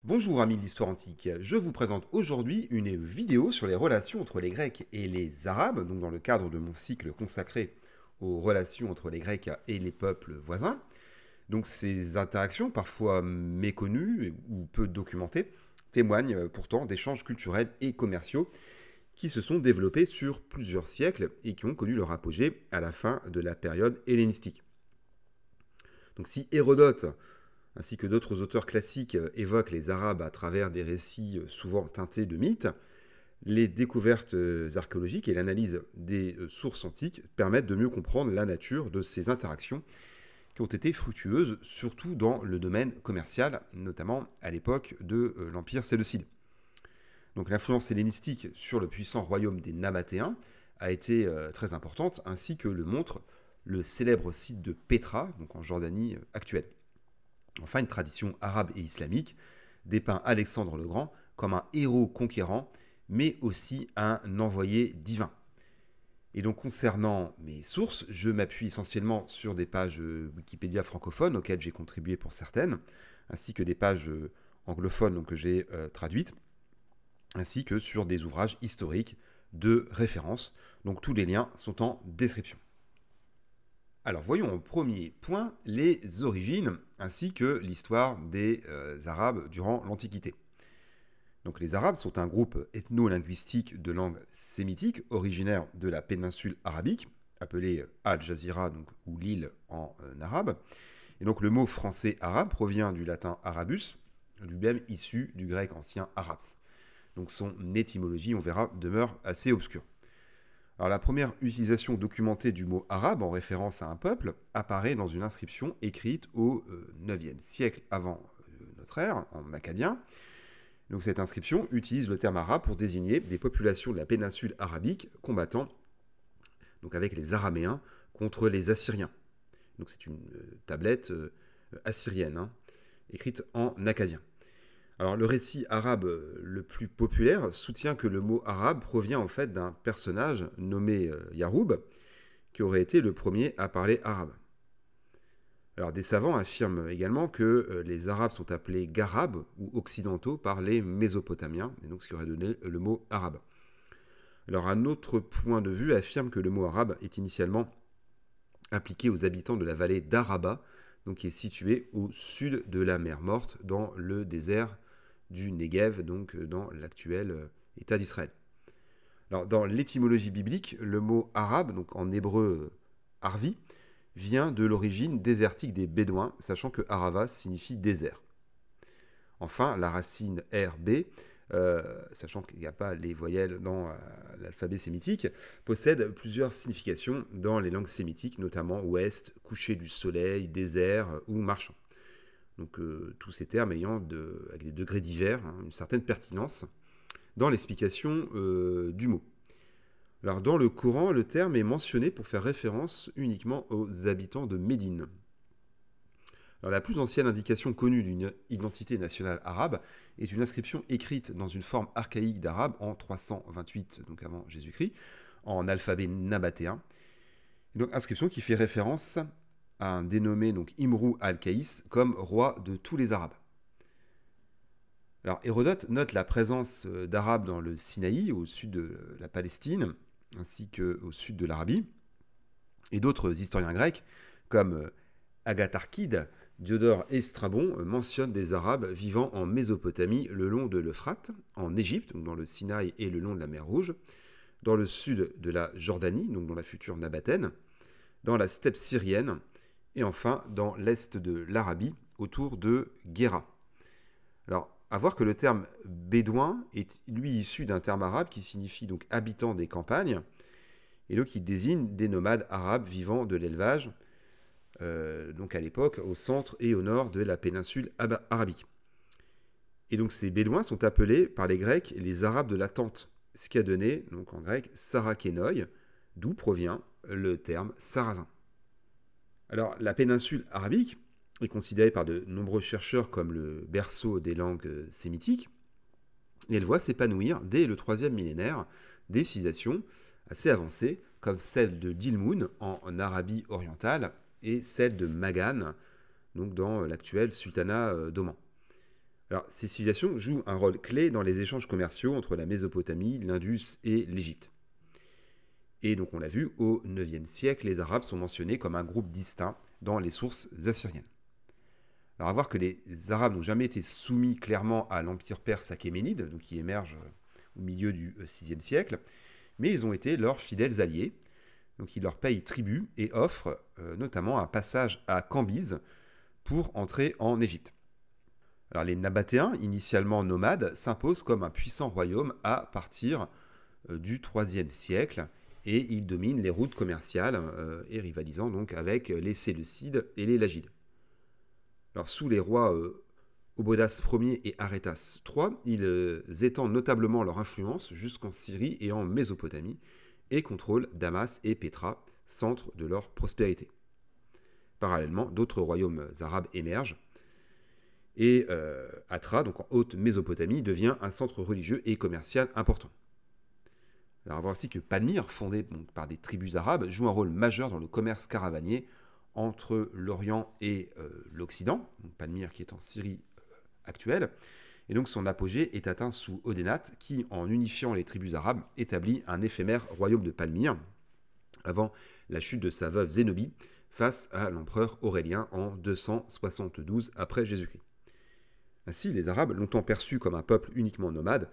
Bonjour amis de l'histoire antique, je vous présente aujourd'hui une vidéo sur les relations entre les Grecs et les Arabes, donc dans le cadre de mon cycle consacré aux relations entre les Grecs et les peuples voisins. Donc ces interactions, parfois méconnues ou peu documentées, témoignent pourtant d'échanges culturels et commerciaux qui se sont développés sur plusieurs siècles et qui ont connu leur apogée à la fin de la période hellénistique. Donc si Hérodote ainsi que d'autres auteurs classiques évoquent les Arabes à travers des récits souvent teintés de mythes, les découvertes archéologiques et l'analyse des sources antiques permettent de mieux comprendre la nature de ces interactions qui ont été fructueuses, surtout dans le domaine commercial, notamment à l'époque de l'Empire séleucide. Donc l'influence hellénistique sur le puissant royaume des Nabatéens a été très importante, ainsi que le montre le célèbre site de Pétra, donc en Jordanie actuelle. Enfin, une tradition arabe et islamique dépeint Alexandre le Grand comme un héros conquérant, mais aussi un envoyé divin. Et donc, concernant mes sources, je m'appuie essentiellement sur des pages Wikipédia francophones, auxquelles j'ai contribué pour certaines, ainsi que des pages anglophones donc, que j'ai traduites, ainsi que sur des ouvrages historiques de référence. Donc, tous les liens sont en description. Alors voyons au premier point les origines ainsi que l'histoire des Arabes durant l'Antiquité. Donc les Arabes sont un groupe ethno-linguistique de langue sémitique originaire de la péninsule arabique, appelée Al-Jazira ou l'île en arabe. Et donc le mot français arabe provient du latin arabus, lui-même issu du grec ancien arabs. Donc son étymologie, on verra, demeure assez obscure. Alors la première utilisation documentée du mot arabe en référence à un peuple apparaît dans une inscription écrite au IXe siècle avant notre ère, en akkadien. Donc cette inscription utilise le terme arabe pour désigner des populations de la péninsule arabique combattant donc avec les Araméens contre les Assyriens. Donc c'est une tablette assyrienne, écrite en akkadien. Alors le récit arabe le plus populaire soutient que le mot arabe provient en fait d'un personnage nommé Yaroub, qui aurait été le premier à parler arabe. Alors des savants affirment également que les Arabes sont appelés garabes ou occidentaux par les Mésopotamiens, et donc ce qui aurait donné le mot arabe. Alors un autre point de vue affirme que le mot arabe est initialement appliqué aux habitants de la vallée d'Araba, donc qui est située au sud de la mer Morte, dans le désert du Negev, donc dans l'actuel État d'Israël. Alors, dans l'étymologie biblique, le mot arabe, donc en hébreu arvi, vient de l'origine désertique des Bédouins, sachant que arava signifie désert. Enfin, la racine RB, sachant qu'il n'y a pas les voyelles dans l'alphabet sémitique, possède plusieurs significations dans les langues sémitiques, notamment ouest, coucher du soleil, désert ou marchand. Donc tous ces termes avec des degrés divers, une certaine pertinence dans l'explication du mot. Alors dans le Coran, le terme est mentionné pour faire référence uniquement aux habitants de Médine. Alors, la plus ancienne indication connue d'une identité nationale arabe est une inscription écrite dans une forme archaïque d'arabe en 328, donc avant Jésus-Christ, en alphabet nabatéen. Donc inscription qui fait référence à un dénommé donc Imrou al-Kaïs comme roi de tous les Arabes. Alors Hérodote note la présence d'Arabes dans le Sinaï, au sud de la Palestine, ainsi qu'au sud de l'Arabie. Et d'autres historiens grecs, comme Agatharchide, Diodore et Strabon, mentionnent des Arabes vivant en Mésopotamie le long de l'Euphrate, en Égypte, donc dans le Sinaï et le long de la mer Rouge, dans le sud de la Jordanie, donc dans la future Nabatène, dans la steppe syrienne, et enfin dans l'est de l'Arabie, autour de Guéra. Alors, à voir que le terme bédouin est lui issu d'un terme arabe qui signifie donc habitant des campagnes, et donc qui désigne des nomades arabes vivant de l'élevage, donc à l'époque au centre et au nord de la péninsule arabique. Et donc ces bédouins sont appelés par les Grecs les Arabes de la tente, ce qui a donné donc en grec Sarakénoi, d'où provient le terme sarrasin. Alors, la péninsule arabique est considérée par de nombreux chercheurs comme le berceau des langues sémitiques, et elle voit s'épanouir dès le 3e millénaire des civilisations assez avancées, comme celle de Dilmun en Arabie orientale et celle de Magan, donc dans l'actuel sultanat d'Oman. Alors, ces civilisations jouent un rôle clé dans les échanges commerciaux entre la Mésopotamie, l'Indus et l'Égypte. Et donc, on l'a vu, au IXe siècle, les Arabes sont mentionnés comme un groupe distinct dans les sources assyriennes. Alors, à voir que les Arabes n'ont jamais été soumis clairement à l'empire perse achéménide, donc qui émerge au milieu du VIe siècle, mais ils ont été leurs fidèles alliés. Donc, ils leur payent tribut et offrent notamment un passage à Cambyse pour entrer en Égypte. Alors, les Nabatéens, initialement nomades, s'imposent comme un puissant royaume à partir du IIIe siècle, et ils dominent les routes commerciales et rivalisant donc avec les Séleucides et les Lagides. Alors, sous les rois Obodas Ier et Arétas III, ils étendent notablement leur influence jusqu'en Syrie et en Mésopotamie et contrôlent Damas et Pétra, centre de leur prospérité. Parallèlement, d'autres royaumes arabes émergent et Atra, donc en haute Mésopotamie, devient un centre religieux et commercial important. Alors, on va voir aussi que Palmyre, fondée donc, par des tribus arabes, joue un rôle majeur dans le commerce caravanier entre l'Orient et l'Occident, donc Palmyre qui est en Syrie actuelle, et donc son apogée est atteint sous Odénate, qui, en unifiant les tribus arabes, établit un éphémère royaume de Palmyre, avant la chute de sa veuve Zénobie, face à l'empereur Aurélien en 272 après Jésus-Christ. Ainsi, les Arabes, longtemps perçus comme un peuple uniquement nomade,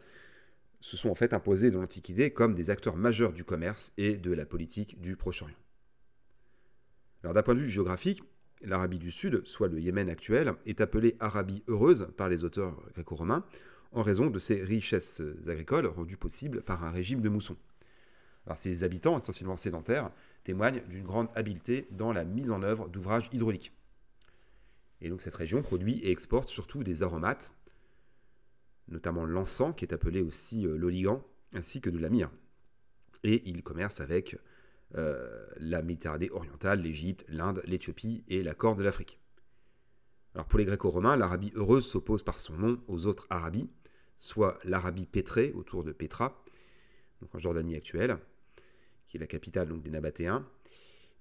se sont en fait imposés dans l'Antiquité comme des acteurs majeurs du commerce et de la politique du Proche-Orient. Alors d'un point de vue géographique, l'Arabie du Sud, soit le Yémen actuel, est appelée Arabie heureuse par les auteurs gréco-romains en raison de ses richesses agricoles rendues possibles par un régime de mousson. Alors ses habitants, essentiellement sédentaires, témoignent d'une grande habileté dans la mise en œuvre d'ouvrages hydrauliques. Et donc cette région produit et exporte surtout des aromates, notamment l'encens, qui est appelé aussi l'oligan, ainsi que de la myrrhe. Et il commerce avec la Méditerranée orientale, l'Égypte, l'Inde, l'Éthiopie et la Corne de l'Afrique. Alors pour les Gréco-Romains, l'Arabie heureuse s'oppose par son nom aux autres Arabies, soit l'Arabie pétrée autour de Pétra, donc en Jordanie actuelle, qui est la capitale donc, des Nabatéens,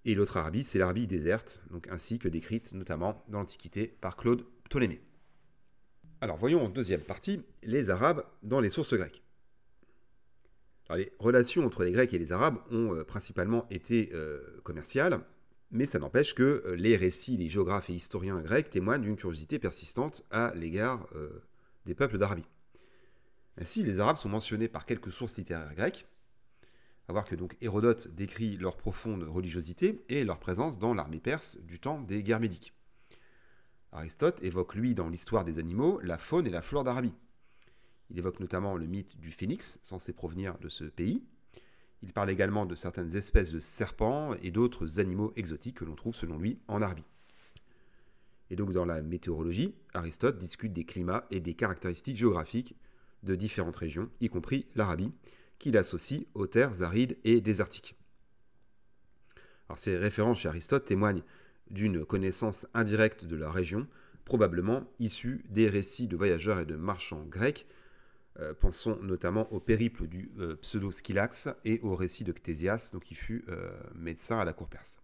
et l'autre Arabie, c'est l'Arabie déserte, donc ainsi que décrite notamment dans l'Antiquité par Claude Ptolémée. Alors voyons en deuxième partie les Arabes dans les sources grecques. Alors, les relations entre les Grecs et les Arabes ont principalement été commerciales, mais ça n'empêche que les récits des géographes et historiens grecs témoignent d'une curiosité persistante à l'égard des peuples d'Arabie. Ainsi, les Arabes sont mentionnés par quelques sources littéraires grecques, à voir que donc Hérodote décrit leur profonde religiosité et leur présence dans l'armée perse du temps des guerres médiques. Aristote évoque, lui, dans l'histoire des animaux, la faune et la flore d'Arabie. Il évoque notamment le mythe du phénix, censé provenir de ce pays. Il parle également de certaines espèces de serpents et d'autres animaux exotiques que l'on trouve, selon lui, en Arabie. Et donc, dans la météorologie, Aristote discute des climats et des caractéristiques géographiques de différentes régions, y compris l'Arabie, qu'il associe aux terres arides et désertiques. Alors, ces références chez Aristote témoignent d'une connaissance indirecte de la région, probablement issue des récits de voyageurs et de marchands grecs. Pensons notamment au périple du pseudo-Skylax et au récit de Ctésias, donc qui fut médecin à la cour perse.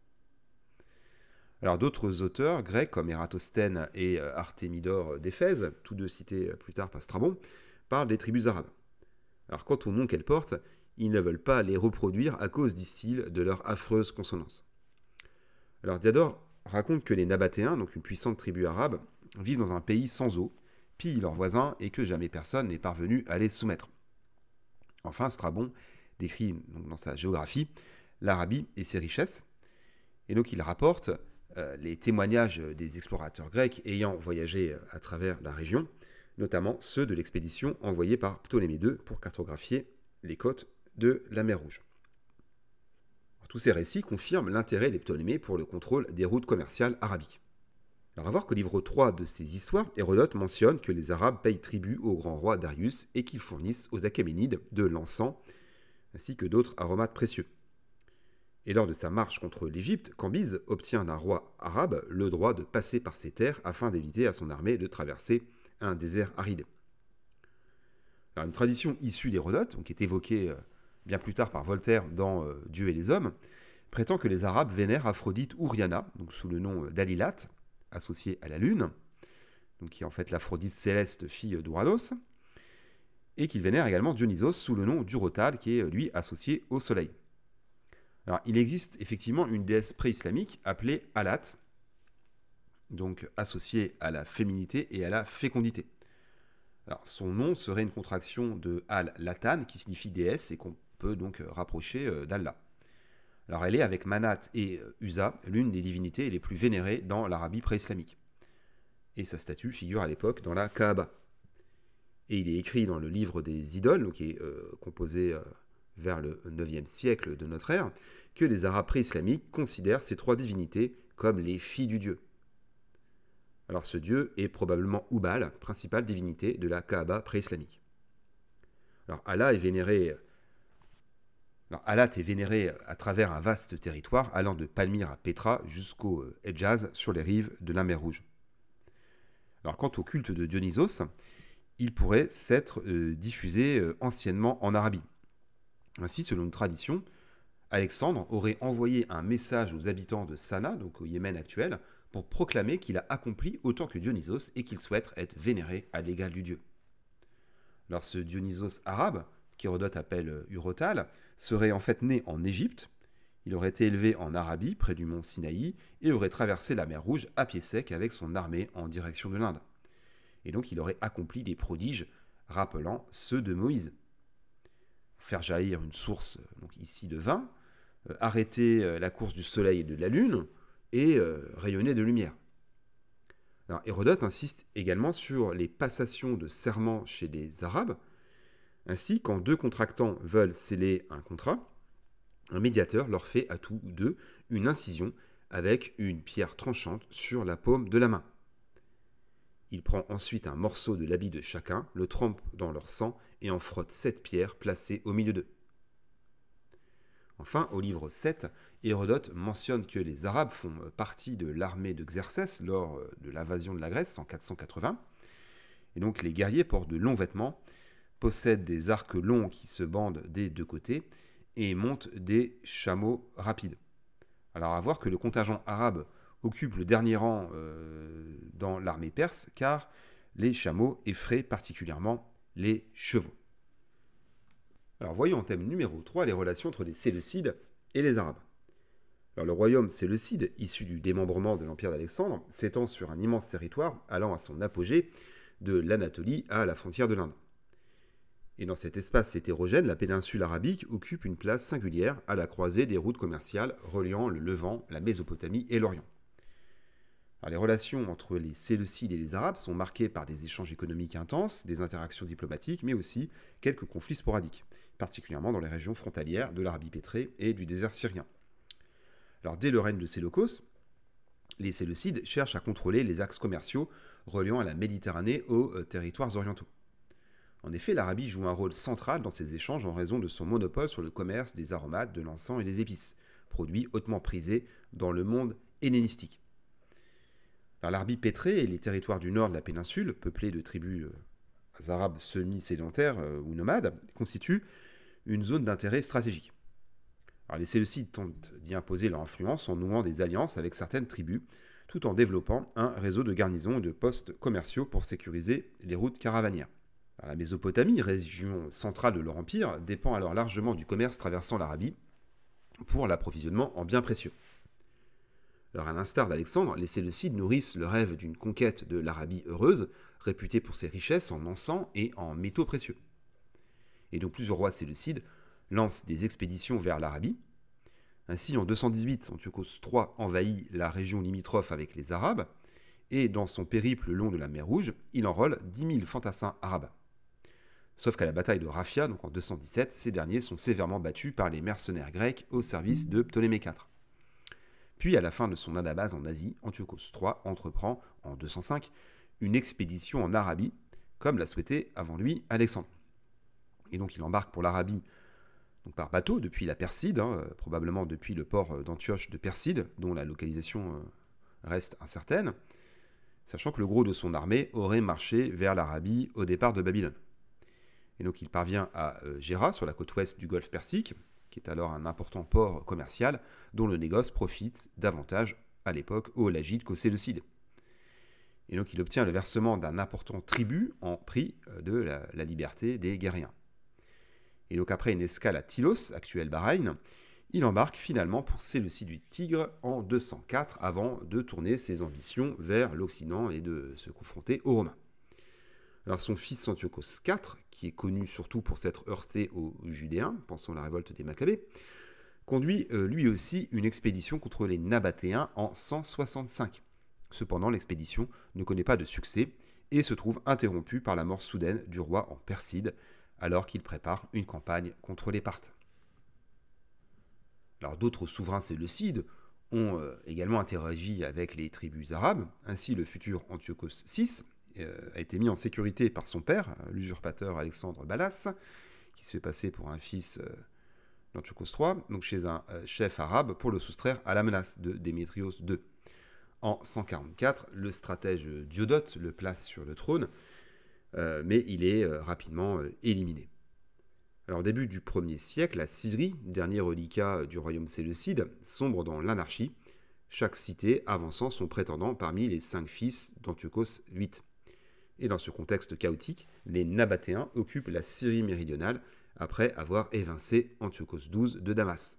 Alors d'autres auteurs grecs comme Ératosthène et Artémidore d'Éphèse, tous deux cités plus tard par Strabon, parlent des tribus arabes. Alors quant au nom qu'elles portent, ils ne veulent pas les reproduire à cause, disent-ils, de leur affreuse consonance. Alors Diodore raconte que les Nabatéens, donc une puissante tribu arabe, vivent dans un pays sans eau, pillent leurs voisins et que jamais personne n'est parvenu à les soumettre. Enfin, Strabon décrit donc, dans sa géographie l'Arabie et ses richesses, et donc il rapporte les témoignages des explorateurs grecs ayant voyagé à travers la région, notamment ceux de l'expédition envoyée par Ptolémée II pour cartographier les côtes de la mer Rouge. Alors, tous ces récits confirment l'intérêt des Ptolémées pour le contrôle des routes commerciales arabiques. Alors à voir qu'au livre 3 de ces histoires, Hérodote mentionne que les Arabes payent tribut au grand roi Darius et qu'ils fournissent aux Achéménides de l'encens ainsi que d'autres aromates précieux. Et lors de sa marche contre l'Égypte, Cambyse obtient d'un roi arabe le droit de passer par ses terres afin d'éviter à son armée de traverser un désert aride. Alors, une tradition issue d'Hérodote, qui est évoquée bien plus tard par Voltaire dans Dieu et les hommes, prétend que les Arabes vénèrent Aphrodite ou Rihanna, donc sous le nom d'Alilat, associée à la lune, donc qui est en fait l'Aphrodite céleste, fille d'Ouranos, et qu'il vénère également Dionysos sous le nom d'Urotale, qui est lui associé au soleil. Alors, il existe effectivement une déesse pré-islamique appelée Alat, donc associée à la féminité et à la fécondité. Alors, son nom serait une contraction de Al-Latan, qui signifie déesse, et qu'on peut donc rapprocher d'Allah. Alors, elle est, avec Manat et Usa, l'une des divinités les plus vénérées dans l'Arabie pré-islamique. Et sa statue figure à l'époque dans la Kaaba. Et il est écrit dans le livre des idoles, donc qui est composé vers le 9e siècle de notre ère, que les Arabes pré-islamiques considèrent ces trois divinités comme les filles du dieu. Alors ce dieu est probablement Hubal, principale divinité de la Kaaba pré-islamique. Alors Alat est vénéré à travers un vaste territoire allant de Palmyre à Pétra jusqu'au Hedjaz sur les rives de la mer Rouge. Alors quant au culte de Dionysos, il pourrait s'être diffusé anciennement en Arabie. Ainsi, selon une tradition, Alexandre aurait envoyé un message aux habitants de Sanaa, donc au Yémen actuel, pour proclamer qu'il a accompli autant que Dionysos et qu'il souhaite être vénéré à l'égal du dieu. Alors ce Dionysos arabe, qu'Hérodote appelle Urotale, serait en fait né en Égypte. Il aurait été élevé en Arabie, près du mont Sinaï, et aurait traversé la mer Rouge à pied sec avec son armée en direction de l'Inde. Et donc il aurait accompli des prodiges rappelant ceux de Moïse. Faire jaillir une source, donc ici de vin, arrêter la course du soleil et de la lune, et rayonner de lumière. Alors, Hérodote insiste également sur les passations de serment chez les Arabes. Ainsi, quand deux contractants veulent sceller un contrat, un médiateur leur fait à tous deux une incision avec une pierre tranchante sur la paume de la main. Il prend ensuite un morceau de l'habit de chacun, le trempe dans leur sang et en frotte 7 pierres placées au milieu d'eux. Enfin, au livre 7, Hérodote mentionne que les Arabes font partie de l'armée de Xerxès lors de l'invasion de la Grèce en 480. Et donc les guerriers portent de longs vêtements, possèdent des arcs longs qui se bandent des deux côtés et montent des chameaux rapides. Alors à voir que le contingent arabe occupe le dernier rang dans l'armée perse, car les chameaux effraient particulièrement les chevaux. Alors voyons en thème numéro 3 les relations entre les Séleucides et les Arabes. Alors le royaume séleucide, issu du démembrement de l'empire d'Alexandre, s'étend sur un immense territoire allant à son apogée de l'Anatolie à la frontière de l'Inde. Et dans cet espace hétérogène, la péninsule arabique occupe une place singulière à la croisée des routes commerciales reliant le Levant, la Mésopotamie et l'Orient. Alors, les relations entre les Séleucides et les Arabes sont marquées par des échanges économiques intenses, des interactions diplomatiques, mais aussi quelques conflits sporadiques, particulièrement dans les régions frontalières de l'Arabie pétrée et du désert syrien. Alors, dès le règne de Séleucos, les Séleucides cherchent à contrôler les axes commerciaux reliant à la Méditerranée aux territoires orientaux. En effet, l'Arabie joue un rôle central dans ces échanges en raison de son monopole sur le commerce des aromates, de l'encens et des épices, produits hautement prisés dans le monde hellénistique. L'Arabie pétrée et les territoires du nord de la péninsule, peuplés de tribus arabes semi-sédentaires ou nomades, constituent une zone d'intérêt stratégique. Alors, les Séleucides tentent d'y imposer leur influence en nouant des alliances avec certaines tribus, tout en développant un réseau de garnisons et de postes commerciaux pour sécuriser les routes caravanières. Alors, la Mésopotamie, région centrale de leur empire, dépend alors largement du commerce traversant l'Arabie pour l'approvisionnement en biens précieux. Alors, à l'instar d'Alexandre, les Séleucides nourrissent le rêve d'une conquête de l'Arabie heureuse, réputée pour ses richesses en encens et en métaux précieux. Et donc plusieurs rois séleucides lancent des expéditions vers l'Arabie. Ainsi, en 218, Antiochos III envahit la région limitrophe avec les Arabes, et dans son périple le long de la mer Rouge, il enrôle 10 000 fantassins arabes. Sauf qu'à la bataille de Raphia, donc en 217, ces derniers sont sévèrement battus par les mercenaires grecs au service de Ptolémée IV. Puis, à la fin de son anabase en Asie, Antiochos III entreprend, en 205, une expédition en Arabie, comme l'a souhaité avant lui Alexandre. Et donc il embarque pour l'Arabie par bateau depuis la Perside, probablement depuis le port d'Antioche de Perside, dont la localisation reste incertaine, sachant que le gros de son armée aurait marché vers l'Arabie au départ de Babylone. Et donc il parvient à Gera, sur la côte ouest du golfe Persique, qui est alors un important port commercial dont le négoce profite davantage à l'époque aux Lagides qu'aux Séleucides. Et donc il obtient le versement d'un important tribut en prix de la liberté des guerriens. Et donc après une escale à Tylos, actuel Bahreïn, il embarque finalement pour Séleucie du Tigre en 204 avant de tourner ses ambitions vers l'Occident et de se confronter aux Romains. Alors son fils Antiochos IV, qui est connu surtout pour s'être heurté aux Judéens, pensons à la révolte des Maccabées, conduit lui aussi une expédition contre les Nabatéens en 165. Cependant, l'expédition ne connaît pas de succès et se trouve interrompue par la mort soudaine du roi en Perside, alors qu'il prépare une campagne contre les Parthes. Alors d'autres souverains séleucides ont également interagi avec les tribus arabes. Ainsi, le futur Antiochos VI a été mis en sécurité par son père, l'usurpateur Alexandre Balas, qui se fait passer pour un fils d'Antiochos III, donc chez un chef arabe, pour le soustraire à la menace de Démétrios II. En 144, le stratège Diodote le place sur le trône, mais il est rapidement éliminé. Alors, au début du 1er siècle, la Syrie, dernier reliquat du royaume séleucide, sombre dans l'anarchie, chaque cité avançant son prétendant parmi les 5 fils d'Antiochos VIII. Et dans ce contexte chaotique, les Nabatéens occupent la Syrie méridionale après avoir évincé Antiochos XII de Damas.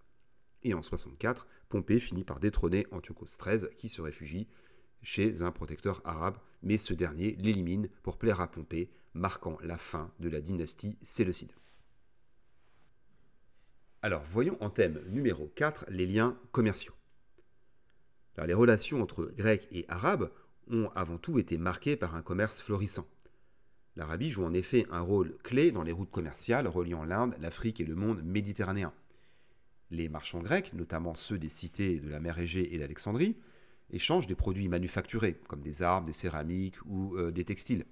Et en 64, Pompée finit par détrôner Antiochos XIII qui se réfugie chez un protecteur arabe, mais ce dernier l'élimine pour plaire à Pompée, marquant la fin de la dynastie séleucide. Alors, voyons en thème numéro 4 les liens commerciaux. Alors, les relations entre Grecs et Arabes ont avant tout été marquées par un commerce florissant. L'Arabie joue en effet un rôle clé dans les routes commerciales reliant l'Inde, l'Afrique et le monde méditerranéen. Les marchands grecs, notamment ceux des cités de la mer Égée et d'Alexandrie, échangent des produits manufacturés, comme des armes, des céramiques ou des textiles,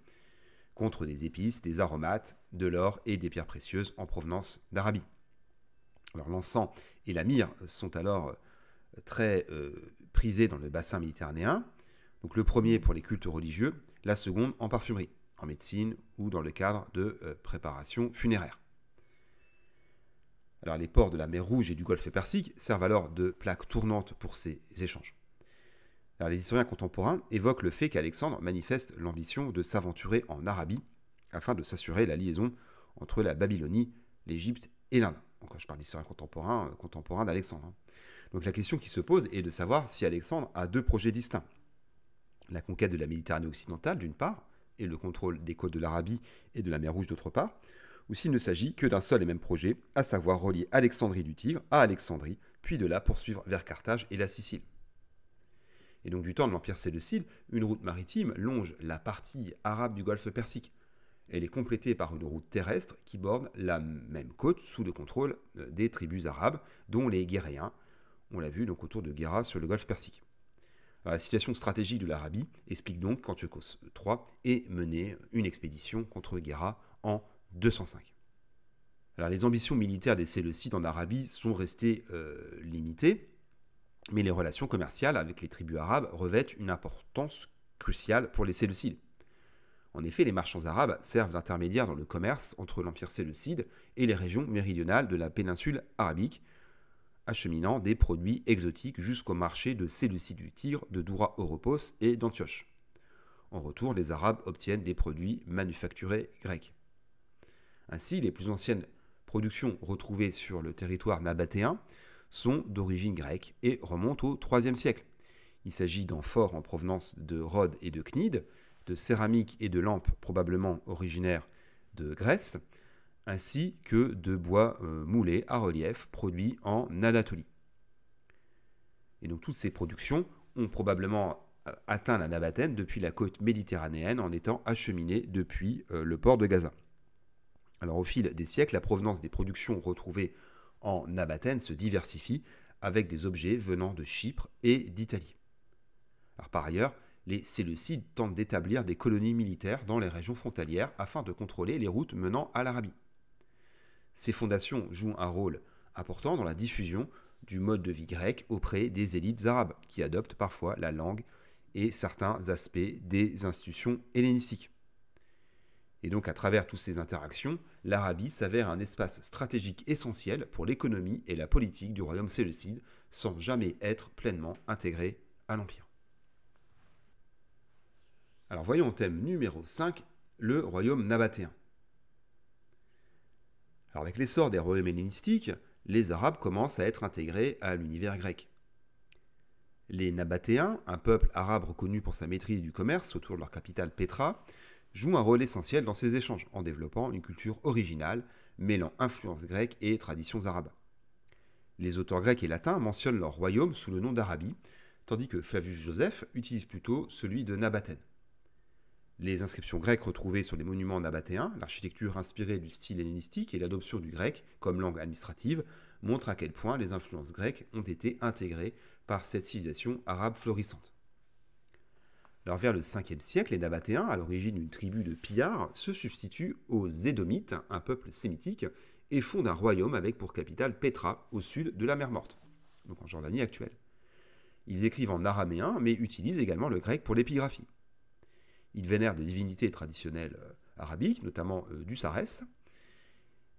contre des épices, des aromates, de l'or et des pierres précieuses en provenance d'Arabie. Alors l'encens et la myrrhe sont alors très prisés dans le bassin méditerranéen. Donc le premier pour les cultes religieux, la seconde en parfumerie, en médecine ou dans le cadre de préparation funéraire. Alors les ports de la mer Rouge et du golfe Persique servent alors de plaque tournante pour ces échanges. Alors, les historiens contemporains évoquent le fait qu'Alexandre manifeste l'ambition de s'aventurer en Arabie afin de s'assurer la liaison entre la Babylonie, l'Égypte et l'Inde. Donc, quand je parle d'historiens contemporains d'Alexandre. Donc la question qui se pose est de savoir si Alexandre a deux projets distincts. La conquête de la Méditerranée occidentale d'une part, et le contrôle des côtes de l'Arabie et de la mer Rouge d'autre part, ou s'il ne s'agit que d'un seul et même projet, à savoir relier Alexandrie du Tigre à Alexandrie, puis de là poursuivre vers Carthage et la Sicile. Et donc du temps de l'Empire séleucide, une route maritime longe la partie arabe du golfe Persique. Elle est complétée par une route terrestre qui borde la même côte sous le contrôle des tribus arabes, dont les Guéréens, on l'a vu donc autour de Guéra sur le golfe Persique. Alors, la situation stratégique de l'Arabie explique donc qu'Antiochos III ait mené une expédition contre Guéra en 205. Alors, les ambitions militaires des Séleucides en Arabie sont restées limitées, mais les relations commerciales avec les tribus arabes revêtent une importance cruciale pour les Séleucides. En effet, les marchands arabes servent d'intermédiaires dans le commerce entre l'Empire séleucide et les régions méridionales de la péninsule arabique, acheminant des produits exotiques jusqu'au marché de Séleucie du Tigre, de Doura Oropos et d'Antioche. En retour, les Arabes obtiennent des produits manufacturés grecs. Ainsi, les plus anciennes productions retrouvées sur le territoire nabatéen sont d'origine grecque et remontent au IIIe siècle. Il s'agit d'amphores en provenance de Rhodes et de Cnide, de céramiques et de lampes probablement originaires de Grèce, ainsi que de bois moulés à relief produits en Anatolie. Et donc toutes ces productions ont probablement atteint la Nabathène depuis la côte méditerranéenne en étant acheminées depuis le port de Gaza. Alors au fil des siècles, la provenance des productions retrouvées en Nabathène se diversifie avec des objets venant de Chypre et d'Italie. Alors, par ailleurs, les Séleucides tentent d'établir des colonies militaires dans les régions frontalières afin de contrôler les routes menant à l'Arabie. Ces fondations jouent un rôle important dans la diffusion du mode de vie grec auprès des élites arabes, qui adoptent parfois la langue et certains aspects des institutions hellénistiques. Et donc à travers toutes ces interactions, l'Arabie s'avère un espace stratégique essentiel pour l'économie et la politique du royaume séleucide, sans jamais être pleinement intégré à l'Empire. Alors voyons en thème numéro 5, le royaume nabatéen. Alors avec l'essor des royaumes hellénistiques, les Arabes commencent à être intégrés à l'univers grec. Les Nabatéens, un peuple arabe reconnu pour sa maîtrise du commerce autour de leur capitale Pétra, jouent un rôle essentiel dans ces échanges en développant une culture originale mêlant influences grecques et traditions arabes. Les auteurs grecs et latins mentionnent leur royaume sous le nom d'Arabie, tandis que Flavius Joseph utilise plutôt celui de Nabatène. Les inscriptions grecques retrouvées sur les monuments nabatéens, l'architecture inspirée du style hellénistique et l'adoption du grec comme langue administrative montrent à quel point les influences grecques ont été intégrées par cette civilisation arabe florissante. Alors vers le 5e siècle, les Nabatéens, à l'origine d'une tribu de pillards, se substituent aux Édomites, un peuple sémitique, et fondent un royaume avec pour capitale Pétra, au sud de la mer Morte, donc en Jordanie actuelle. Ils écrivent en araméen, mais utilisent également le grec pour l'épigraphie. Ils vénèrent des divinités traditionnelles arabiques, notamment du Sarès.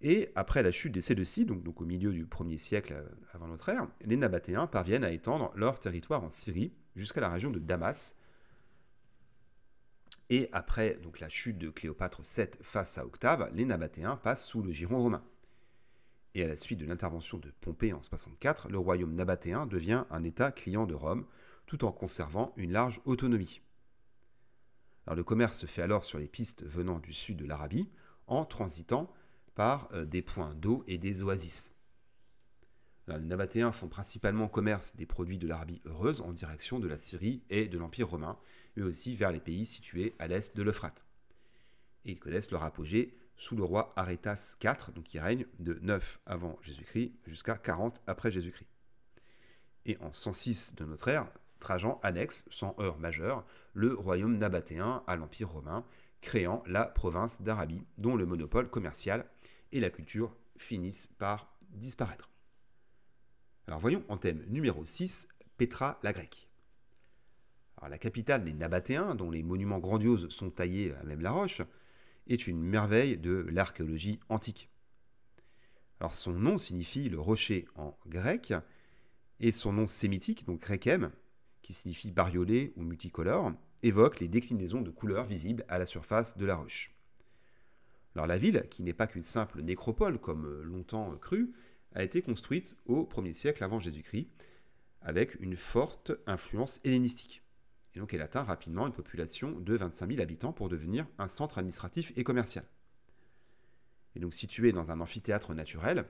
Et après la chute des Séleucides, donc au milieu du 1er siècle avant notre ère, les Nabatéens parviennent à étendre leur territoire en Syrie jusqu'à la région de Damas. Et après donc, la chute de Cléopâtre VII face à Octave, les Nabatéens passent sous le giron romain. Et à la suite de l'intervention de Pompée en 64, le royaume nabatéen devient un État client de Rome, tout en conservant une large autonomie. Alors, le commerce se fait alors sur les pistes venant du sud de l'Arabie, en transitant par des points d'eau et des oasis. Alors, les Nabatéens font principalement commerce des produits de l'Arabie heureuse en direction de la Syrie et de l'Empire romain, mais aussi vers les pays situés à l'est de l'Euphrate. Et ils connaissent leur apogée sous le roi Arétas IV, donc qui règne de 9 avant Jésus-Christ jusqu'à 40 après Jésus-Christ. Et en 106 de notre ère, Trajan annexe, sans heurts majeurs, le royaume nabatéen à l'Empire romain, créant la province d'Arabie, dont le monopole commercial et la culture finissent par disparaître. Alors voyons en thème numéro 6, Pétra la grecque. Alors, la capitale des Nabatéens, dont les monuments grandioses sont taillés à même la roche, est une merveille de l'archéologie antique. Alors son nom signifie le rocher en grec, et son nom sémitique, donc grechem, qui signifie bariolé ou multicolore, évoque les déclinaisons de couleurs visibles à la surface de la roche. Alors la ville, qui n'est pas qu'une simple nécropole comme longtemps cru, a été construite au 1er siècle avant Jésus-Christ, avec une forte influence hellénistique. Et donc elle atteint rapidement une population de 25 000 habitants pour devenir un centre administratif et commercial. Et donc située dans un amphithéâtre naturel,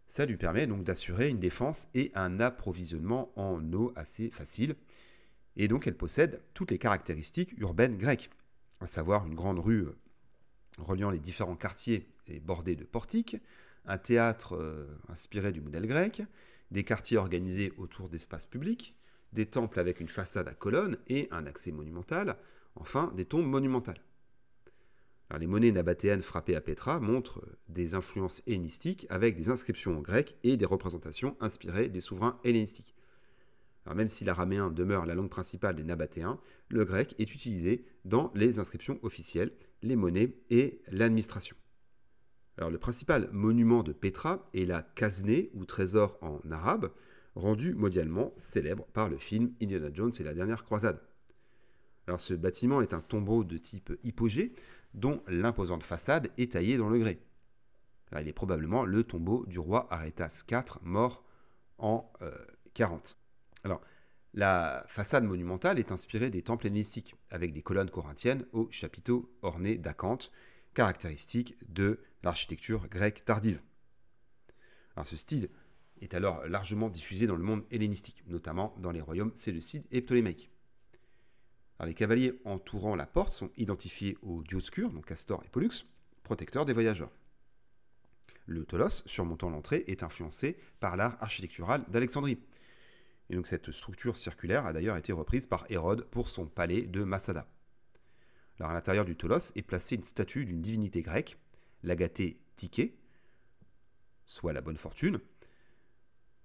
ça lui permet donc d'assurer une défense et un approvisionnement en eau assez facile. Et donc elle possède toutes les caractéristiques urbaines grecques, à savoir une grande rue reliant les différents quartiers et bordée de portiques, un théâtre inspiré du modèle grec, des quartiers organisés autour d'espaces publics, des temples avec une façade à colonnes et un accès monumental, enfin des tombes monumentales. Alors, les monnaies nabatéennes frappées à Pétra montrent des influences hellénistiques avec des inscriptions en grec et des représentations inspirées des souverains hellénistiques. Alors, même si l'araméen demeure la langue principale des Nabatéens, le grec est utilisé dans les inscriptions officielles, les monnaies et l'administration. Alors, le principal monument de Pétra est la Casnée, ou trésor en arabe, rendu mondialement célèbre par le film Indiana Jones et la dernière croisade. Alors, ce bâtiment est un tombeau de type hypogée, dont l'imposante façade est taillée dans le grès. Alors, il est probablement le tombeau du roi Arétas IV, mort en 40. Alors, la façade monumentale est inspirée des temples hellénistiques, avec des colonnes corinthiennes aux chapiteaux ornés d'acanthes, caractéristique de l'architecture grecque tardive. Alors, ce style est alors largement diffusé dans le monde hellénistique, notamment dans les royaumes séleucides et ptolémaïques. Alors, les cavaliers entourant la porte sont identifiés aux Dioscures, donc Castor et Pollux, protecteurs des voyageurs. Le tholos, surmontant l'entrée, est influencé par l'art architectural d'Alexandrie. Et donc cette structure circulaire a d'ailleurs été reprise par Hérode pour son palais de Massada. Alors, à l'intérieur du tholos est placée une statue d'une divinité grecque, l'Agathée Tyché, soit la bonne fortune.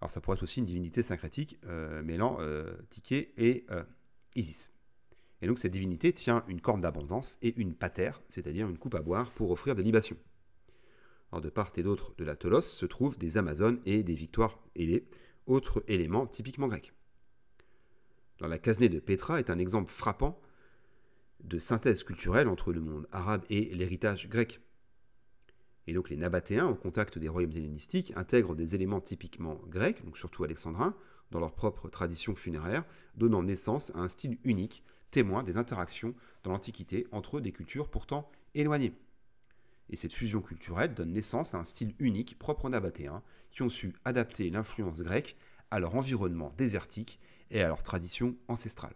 Alors ça pourrait être aussi une divinité syncrétique mêlant Tyché et Isis. Et donc cette divinité tient une corne d'abondance et une patère, c'est-à-dire une coupe à boire pour offrir des libations. Alors de part et d'autre de la Tholos se trouvent des Amazones et des victoires ailées, autres éléments typiquement grecs. Alors la Casnée de Pétra est un exemple frappant de synthèse culturelle entre le monde arabe et l'héritage grec. Et donc les Nabatéens, au contact des royaumes hellénistiques, intègrent des éléments typiquement grecs, donc surtout alexandrins, dans leur propre tradition funéraire, donnant naissance à un style unique, témoin des interactions dans l'Antiquité entre des cultures pourtant éloignées. Et cette fusion culturelle donne naissance à un style unique propre aux Nabatéens, qui ont su adapter l'influence grecque à leur environnement désertique et à leur tradition ancestrale.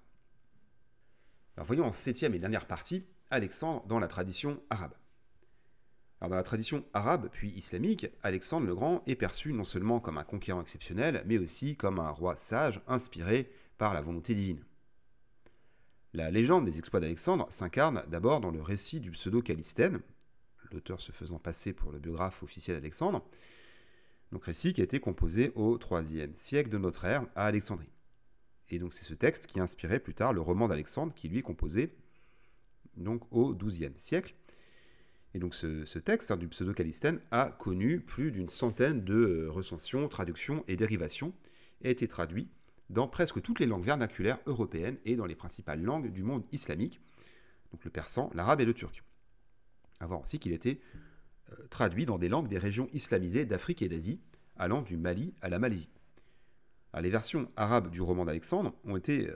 Alors voyons en septième et dernière partie Alexandre dans la tradition arabe. Alors dans la tradition arabe puis islamique, Alexandre le Grand est perçu non seulement comme un conquérant exceptionnel, mais aussi comme un roi sage inspiré par la volonté divine. La légende des exploits d'Alexandre s'incarne d'abord dans le récit du pseudo-Callisthène, l'auteur se faisant passer pour le biographe officiel d'Alexandre, donc récit qui a été composé au IIIe siècle de notre ère à Alexandrie. Et donc c'est ce texte qui a inspiré plus tard le roman d'Alexandre qui lui est composé donc au XIIe siècle. Et donc ce texte du pseudo-Callisthène a connu plus d'une centaine de recensions, traductions et dérivations et a été traduit dans presque toutes les langues vernaculaires européennes et dans les principales langues du monde islamique, donc le persan, l'arabe et le turc. À voir aussi qu'il a été traduit dans des langues des régions islamisées d'Afrique et d'Asie, allant du Mali à la Malaisie. Alors, les versions arabes du roman d'Alexandre ont été,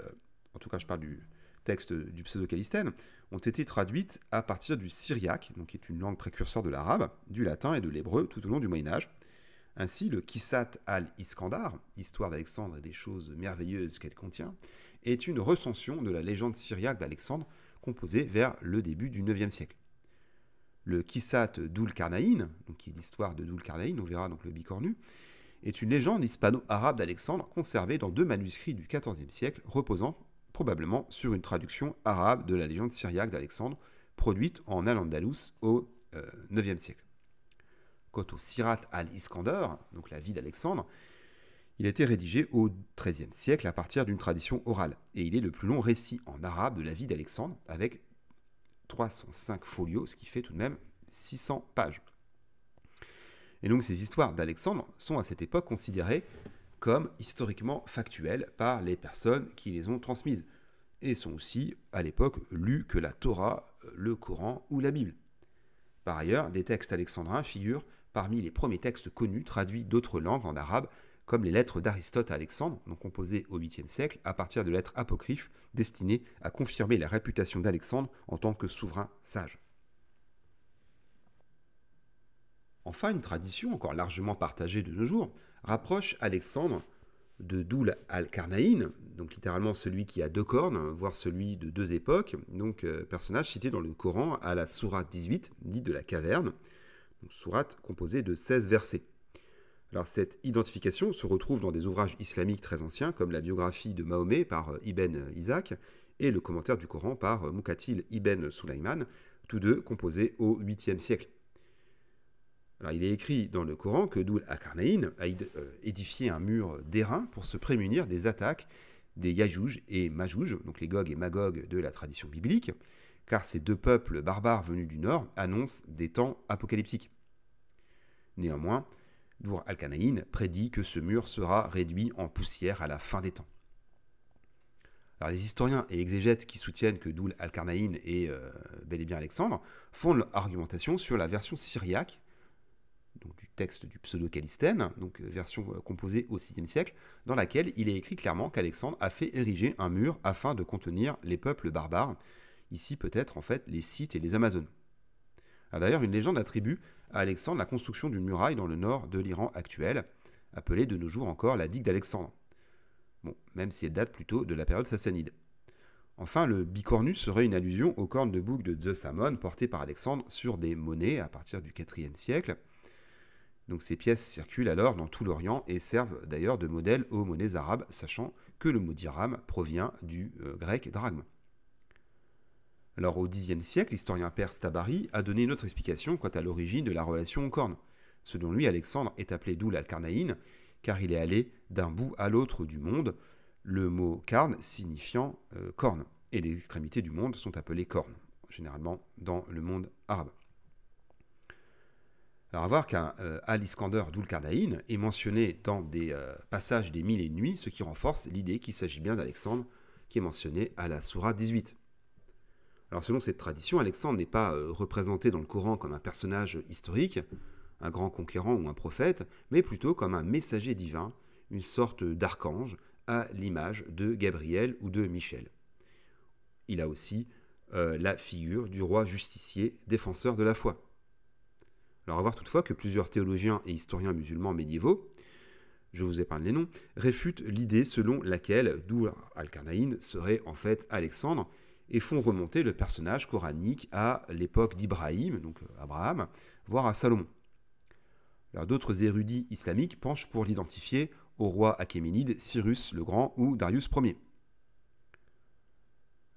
en tout cas je parle du texte du pseudo-Callisthène, ont été traduites à partir du syriaque, donc qui est une langue précurseur de l'arabe, du latin et de l'hébreu tout au long du Moyen-Âge. Ainsi, le Kissat al-Iskandar, histoire d'Alexandre et des choses merveilleuses qu'elle contient, est une recension de la légende syriaque d'Alexandre, composée vers le début du IXe siècle. Le Kissat d'Ul-Karnaïn, qui est l'histoire de Dul-Karnaïn, on verra donc le bicornu, est une légende hispano-arabe d'Alexandre conservée dans deux manuscrits du XIVe siècle, reposant probablement sur une traduction arabe de la légende syriaque d'Alexandre, produite en Al-Andalus au IXe siècle. Quant au Sirat al-Iskandar, donc la vie d'Alexandre, il a été rédigé au XIIIe siècle à partir d'une tradition orale, et il est le plus long récit en arabe de la vie d'Alexandre, avec 305 folios, ce qui fait tout de même 600 pages. Et donc ces histoires d'Alexandre sont à cette époque considérées comme historiquement factuelles par les personnes qui les ont transmises, et sont aussi à l'époque lues que la Torah, le Coran ou la Bible. Par ailleurs, des textes alexandrins figurent parmi les premiers textes connus traduits d'autres langues en arabe, comme les lettres d'Aristote à Alexandre, donc composées au 8e siècle à partir de lettres apocryphes destinées à confirmer la réputation d'Alexandre en tant que souverain sage. Enfin, une tradition encore largement partagée de nos jours rapproche Alexandre de Dul al-Karnaïn, donc littéralement celui qui a deux cornes, voire celui de deux époques, donc personnage cité dans le Coran à la sourate 18, dite de la caverne, donc sourate composée de 16 versets. Alors cette identification se retrouve dans des ouvrages islamiques très anciens, comme la biographie de Mahomet par Ibn Isaac et le commentaire du Coran par Muqatil ibn Sulaiman, tous deux composés au 8e siècle. Alors, il est écrit dans le Coran que Dul al-Karnaïn a édifié un mur d'airain pour se prémunir des attaques des Yajouj et Majouj, donc les Gog et Magog de la tradition biblique, car ces deux peuples barbares venus du nord annoncent des temps apocalyptiques. Néanmoins, Dul al-Karnaïn prédit que ce mur sera réduit en poussière à la fin des temps. Alors, les historiens et exégètes qui soutiennent que Dul al-Karnaïn est bel et bien Alexandre fondent leur argumentation sur la version syriaque, donc du texte du pseudo-Callisthène, donc version composée au 6e siècle, dans laquelle il est écrit clairement qu'Alexandre a fait ériger un mur afin de contenir les peuples barbares, ici peut-être en fait les Scythes et les Amazones. D'ailleurs, une légende attribue à Alexandre la construction d'une muraille dans le nord de l'Iran actuel, appelée de nos jours encore la digue d'Alexandre. Bon, même si elle date plutôt de la période sassanide. Enfin, le bicornu serait une allusion aux cornes de bouc de Zeus Ammon portées par Alexandre sur des monnaies à partir du 4e siècle. Donc ces pièces circulent alors dans tout l'Orient et servent d'ailleurs de modèle aux monnaies arabes, sachant que le mot dirham provient du grec drachme. Alors au Xe siècle, l'historien perse Tabari a donné une autre explication quant à l'origine de la relation aux cornes. Selon lui, Alexandre est appelé Dul al-Karnaïn, car il est allé d'un bout à l'autre du monde, le mot karn signifiant corne, et les extrémités du monde sont appelées cornes, généralement dans le monde arabe. Alors à voir qu'un Al-Iskandar d'Ul-Karnaïn est mentionné dans des passages des Mille et une nuits, ce qui renforce l'idée qu'il s'agit bien d'Alexandre, qui est mentionné à la Sourate 18. Alors selon cette tradition, Alexandre n'est pas représenté dans le Coran comme un personnage historique, un grand conquérant ou un prophète, mais plutôt comme un messager divin, une sorte d'archange, à l'image de Gabriel ou de Michel. Il a aussi la figure du roi justicier, défenseur de la foi. Alors à voir toutefois que plusieurs théologiens et historiens musulmans médiévaux, je vous épargne les noms, réfutent l'idée selon laquelle Dur al-Karnaïn serait en fait Alexandre et font remonter le personnage coranique à l'époque d'Ibrahim, donc Abraham, voire à Salomon. Alors d'autres érudits islamiques penchent pour l'identifier au roi achéménide Cyrus le Grand ou Darius Ier.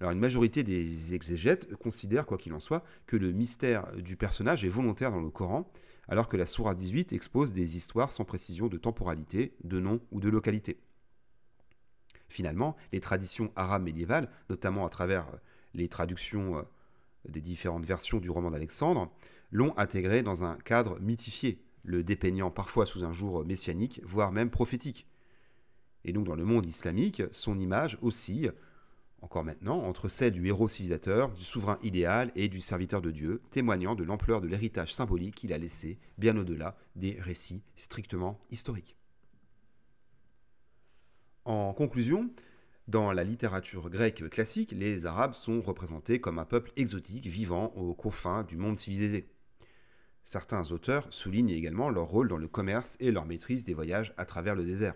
Alors une majorité des exégètes considèrent, quoi qu'il en soit, que le mystère du personnage est volontaire dans le Coran, alors que la sourate 18 expose des histoires sans précision de temporalité, de nom ou de localité. Finalement, les traditions arabes médiévales, notamment à travers les traductions des différentes versions du roman d'Alexandre, l'ont intégré dans un cadre mythifié, le dépeignant parfois sous un jour messianique, voire même prophétique. Et donc dans le monde islamique, son image oscille, encore maintenant, entre celle du héros civilisateur, du souverain idéal et du serviteur de Dieu, témoignant de l'ampleur de l'héritage symbolique qu'il a laissé, bien au-delà des récits strictement historiques. En conclusion, dans la littérature grecque classique, les Arabes sont représentés comme un peuple exotique vivant aux confins du monde civilisé. Certains auteurs soulignent également leur rôle dans le commerce et leur maîtrise des voyages à travers le désert.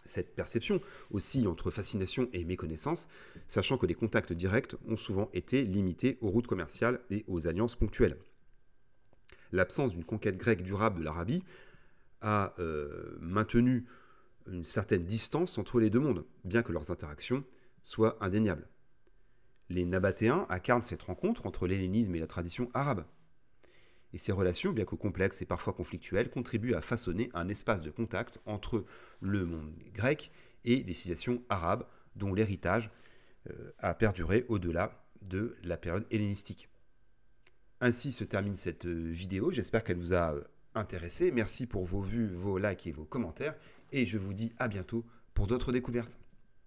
Cette perception oscille entre fascination et méconnaissance, sachant que les contacts directs ont souvent été limités aux routes commerciales et aux alliances ponctuelles. L'absence d'une conquête grecque durable de l'Arabie a maintenu une certaine distance entre les deux mondes, bien que leurs interactions soient indéniables. Les Nabatéens incarnent cette rencontre entre l'hellénisme et la tradition arabe. Et ces relations, bien que complexes et parfois conflictuelles, contribuent à façonner un espace de contact entre le monde grec et les civilisations arabes, dont l'héritage a perduré au-delà de la période hellénistique. Ainsi se termine cette vidéo, j'espère qu'elle vous a intéressé. Merci pour vos vues, vos likes et vos commentaires, et je vous dis à bientôt pour d'autres découvertes.